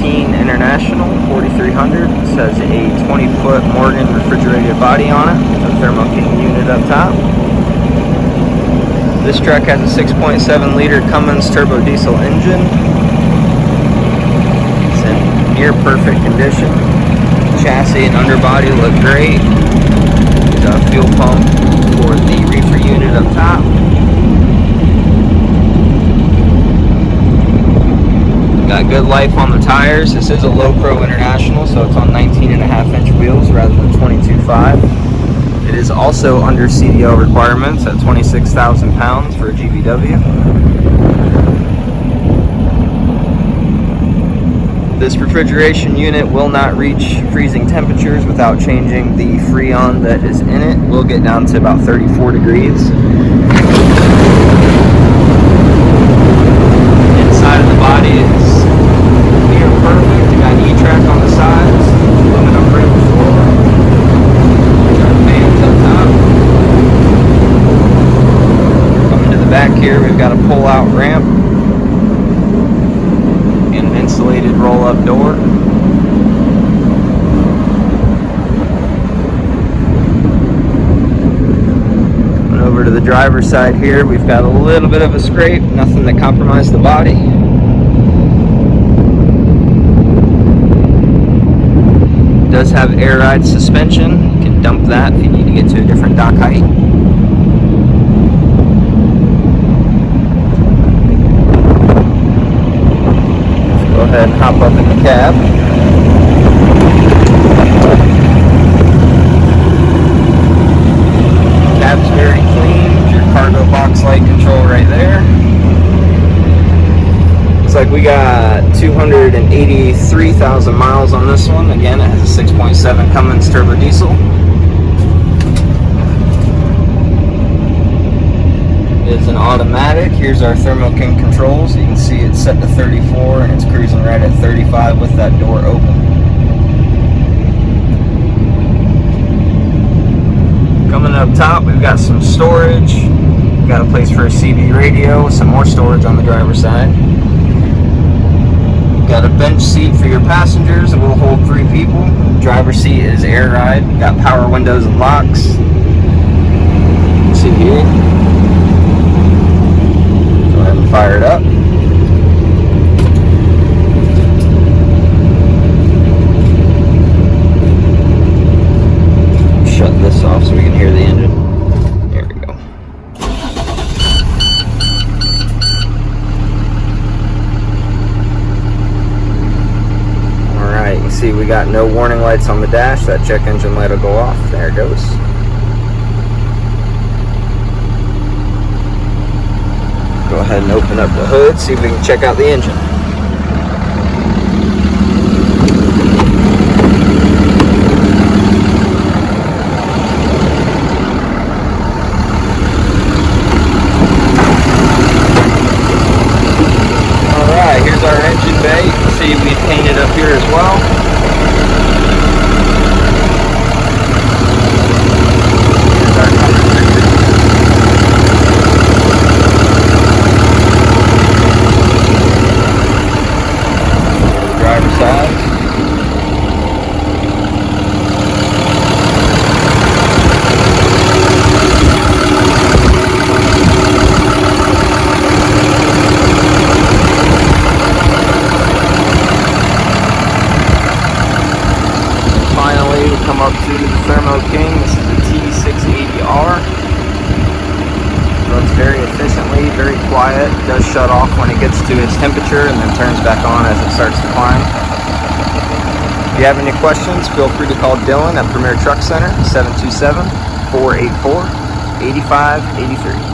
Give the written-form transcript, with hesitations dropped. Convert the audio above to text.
2015 International 4300. This has a 20-foot Morgan refrigerated body on it with a Thermo King unit up top. This truck has a 6.7 liter Cummins turbo diesel engine. It's in near perfect condition. Chassis and underbody look great. There's a fuel pump for the Reefer unit up top. Got good life on the tires. This is a Low Pro International, so it's on 19.5-inch wheels rather than 22.5. It is also under CDL requirements at 26,000 pounds for a GVW. This refrigeration unit will not reach freezing temperatures without changing the Freon that is in it. We'll get down to about 34 degrees. Inside of the body is near perfect. We got E-track on the sides, aluminum rim floor. There's our fans up top. Coming to the back here, we've got a pull-out ramp and an insulated roll-up door. Coming over to the driver's side here, we've got a little bit of a scrape, nothing that compromised the body. It does have air ride suspension. You can dump that if you need to get to a different dock height. Go ahead and hop up in the cab. Cab's very clean. Your cargo box light control right there. Looks like we got 283,000 miles on this one. Again, it has a 6.7 Cummins turbo diesel. It's an automatic. Here's our Thermo King controls. You can see it's set to 34 and it's cruising right at 35 with that door open. Coming up top, we've got some storage. We've got a place for a CB radio with some more storage on the driver's side. We've got a bench seat for your passengers. It will hold 3 people. Driver's seat is air ride. We've got power windows and locks. You see here. Fire it up. Shut this off so we can hear the engine. There we go. Alright, you can see we got no warning lights on the dash. That check engine light will go off. There it goes. Go ahead and open up the hood, see if we can check out the engine. Alright, here's our engine bay. You can see we painted up here as well. Here's our driver's side. Finally, we come up to the Thermo King. This is the T680R. Runs very efficiently, very quiet. It does shut off when it gets to its temperature and then turns back on as it starts to climb. If you have any questions, feel free to call Dylan at Premier Truck Center, 727-484-8583.